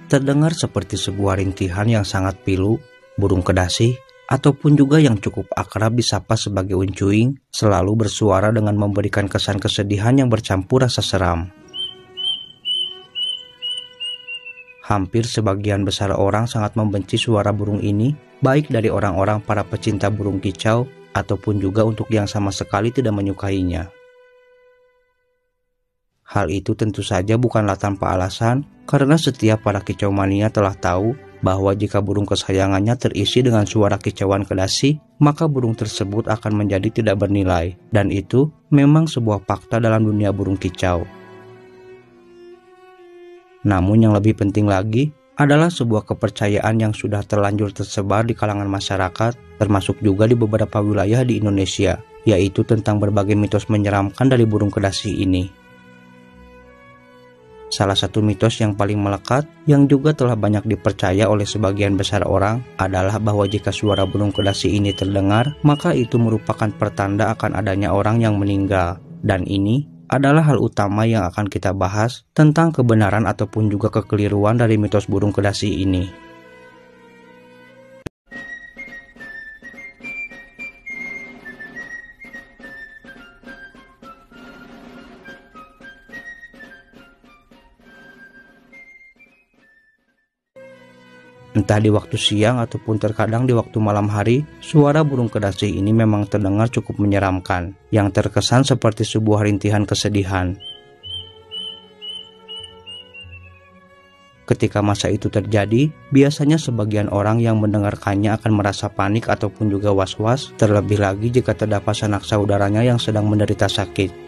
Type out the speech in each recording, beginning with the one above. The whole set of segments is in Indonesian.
terdengar seperti sebuah rintihan yang sangat pilu. Burung kedasi, ataupun juga yang cukup akrab disapa sebagai uncuing, selalu bersuara dengan memberikan kesan kesedihan yang bercampur rasa seram. Hampir sebagian besar orang sangat membenci suara burung ini, baik dari orang-orang para pecinta burung kicau, ataupun juga untuk yang sama sekali tidak menyukainya. Hal itu tentu saja bukanlah tanpa alasan, karena setiap para kicau mania telah tahu bahwa jika burung kesayangannya terisi dengan suara kicauan kedasi, maka burung tersebut akan menjadi tidak bernilai, dan itu memang sebuah fakta dalam dunia burung kicau. Namun yang lebih penting lagi adalah sebuah kepercayaan yang sudah terlanjur tersebar di kalangan masyarakat, termasuk juga di beberapa wilayah di Indonesia, yaitu tentang berbagai mitos menyeramkan dari burung kedasi ini. Salah satu mitos yang paling melekat, yang juga telah banyak dipercaya oleh sebagian besar orang, adalah bahwa jika suara burung kedasi ini terdengar, maka itu merupakan pertanda akan adanya orang yang meninggal. Dan ini adalah hal utama yang akan kita bahas tentang kebenaran ataupun juga kekeliruan dari mitos burung kedasi ini. Entah di waktu siang ataupun terkadang di waktu malam hari, suara burung kedasi ini memang terdengar cukup menyeramkan, yang terkesan seperti sebuah rintihan kesedihan. Ketika masa itu terjadi, biasanya sebagian orang yang mendengarkannya akan merasa panik ataupun juga was-was, terlebih lagi jika terdapat sanak saudaranya yang sedang menderita sakit.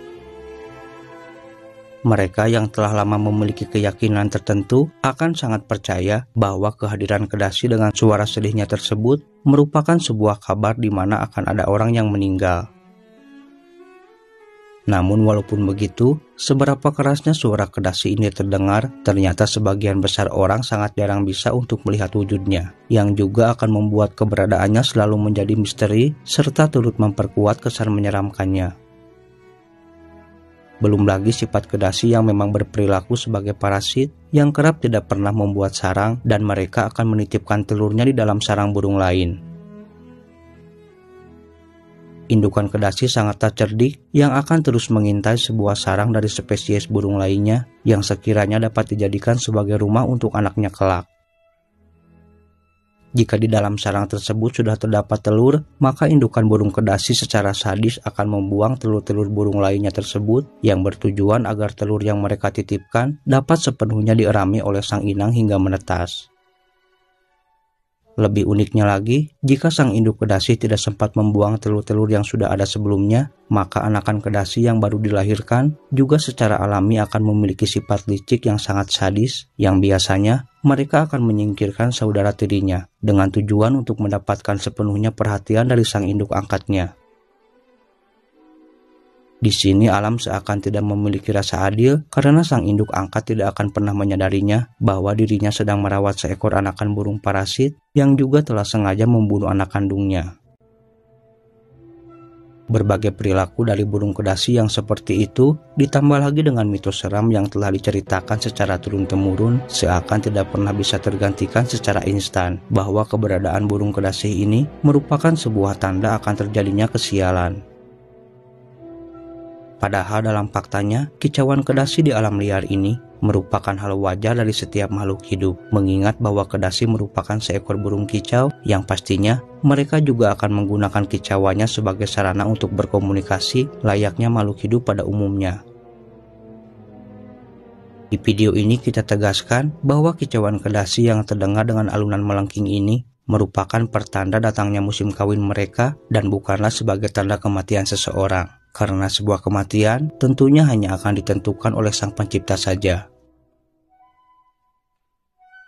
Mereka yang telah lama memiliki keyakinan tertentu akan sangat percaya bahwa kehadiran kedasi dengan suara sedihnya tersebut merupakan sebuah kabar di mana akan ada orang yang meninggal. Namun walaupun begitu, seberapa kerasnya suara kedasi ini terdengar, ternyata sebagian besar orang sangat jarang bisa untuk melihat wujudnya, yang juga akan membuat keberadaannya selalu menjadi misteri serta turut memperkuat kesan menyeramkannya. Belum lagi sifat kedasi yang memang berperilaku sebagai parasit yang kerap tidak pernah membuat sarang dan mereka akan menitipkan telurnya di dalam sarang burung lain. Indukan kedasi sangat tak cerdik yang akan terus mengintai sebuah sarang dari spesies burung lainnya yang sekiranya dapat dijadikan sebagai rumah untuk anaknya kelak. Jika di dalam sarang tersebut sudah terdapat telur, maka indukan burung kedasi secara sadis akan membuang telur-telur burung lainnya tersebut yang bertujuan agar telur yang mereka titipkan dapat sepenuhnya dierami oleh sang inang hingga menetas. Lebih uniknya lagi, jika sang induk kedasi tidak sempat membuang telur-telur yang sudah ada sebelumnya, maka anakan kedasi yang baru dilahirkan juga secara alami akan memiliki sifat licik yang sangat sadis, yang biasanya mereka akan menyingkirkan saudara tirinya dengan tujuan untuk mendapatkan sepenuhnya perhatian dari sang induk angkatnya. Di sini alam seakan tidak memiliki rasa adil karena sang induk angkat tidak akan pernah menyadarinya bahwa dirinya sedang merawat seekor anakan burung parasit yang juga telah sengaja membunuh anak kandungnya. Berbagai perilaku dari burung kedasi yang seperti itu ditambah lagi dengan mitos seram yang telah diceritakan secara turun-temurun seakan tidak pernah bisa tergantikan secara instan bahwa keberadaan burung kedasi ini merupakan sebuah tanda akan terjadinya kesialan. Padahal dalam faktanya, kicauan kedasi di alam liar ini merupakan hal wajar dari setiap makhluk hidup, mengingat bahwa kedasi merupakan seekor burung kicau yang pastinya mereka juga akan menggunakan kicauannya sebagai sarana untuk berkomunikasi layaknya makhluk hidup pada umumnya. Di video ini kita tegaskan bahwa kicauan kedasi yang terdengar dengan alunan melengking ini merupakan pertanda datangnya musim kawin mereka dan bukanlah sebagai tanda kematian seseorang. Karena sebuah kematian tentunya hanya akan ditentukan oleh Sang Pencipta saja.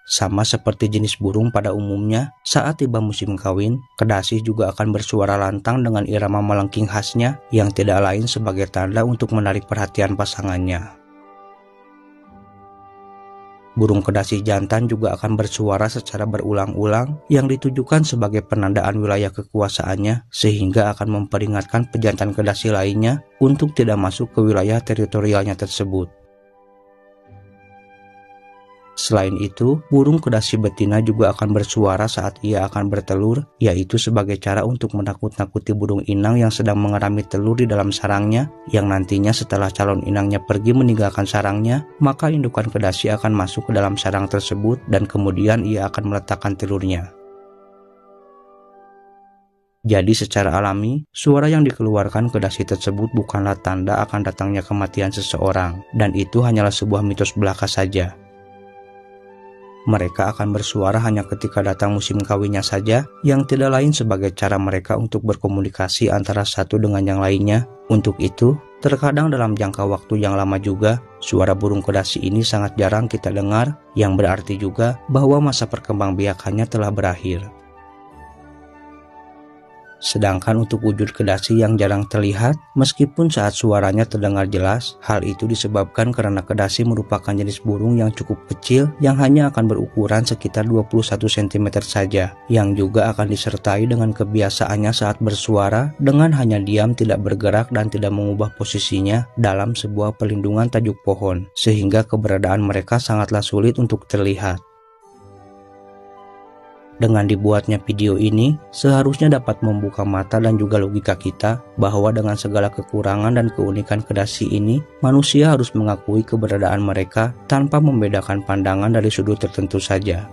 Sama seperti jenis burung pada umumnya, saat tiba musim kawin, kedasi juga akan bersuara lantang dengan irama melengking khasnya yang tidak lain sebagai tanda untuk menarik perhatian pasangannya. Burung kedasi jantan juga akan bersuara secara berulang-ulang yang ditujukan sebagai penandaan wilayah kekuasaannya sehingga akan memperingatkan pejantan kedasi lainnya untuk tidak masuk ke wilayah teritorialnya tersebut. Selain itu, burung kedasi betina juga akan bersuara saat ia akan bertelur, yaitu sebagai cara untuk menakut-nakuti burung inang yang sedang mengerami telur di dalam sarangnya, yang nantinya setelah calon inangnya pergi meninggalkan sarangnya, maka indukan kedasi akan masuk ke dalam sarang tersebut dan kemudian ia akan meletakkan telurnya. Jadi secara alami, suara yang dikeluarkan kedasi tersebut bukanlah tanda akan datangnya kematian seseorang, dan itu hanyalah sebuah mitos belaka saja. Mereka akan bersuara hanya ketika datang musim kawinnya saja, yang tidak lain sebagai cara mereka untuk berkomunikasi antara satu dengan yang lainnya. Untuk itu, terkadang dalam jangka waktu yang lama juga, suara burung kedasi ini sangat jarang kita dengar, yang berarti juga bahwa masa perkembangbiakannya telah berakhir. Sedangkan untuk wujud kedasi yang jarang terlihat, meskipun saat suaranya terdengar jelas, hal itu disebabkan karena kedasi merupakan jenis burung yang cukup kecil yang hanya akan berukuran sekitar 21 cm saja, yang juga akan disertai dengan kebiasaannya saat bersuara dengan hanya diam tidak bergerak dan tidak mengubah posisinya dalam sebuah pelindungan tajuk pohon, sehingga keberadaan mereka sangatlah sulit untuk terlihat. Dengan dibuatnya video ini, seharusnya dapat membuka mata dan juga logika kita bahwa dengan segala kekurangan dan keunikan kedasi ini, manusia harus mengakui keberadaan mereka tanpa membedakan pandangan dari sudut tertentu saja.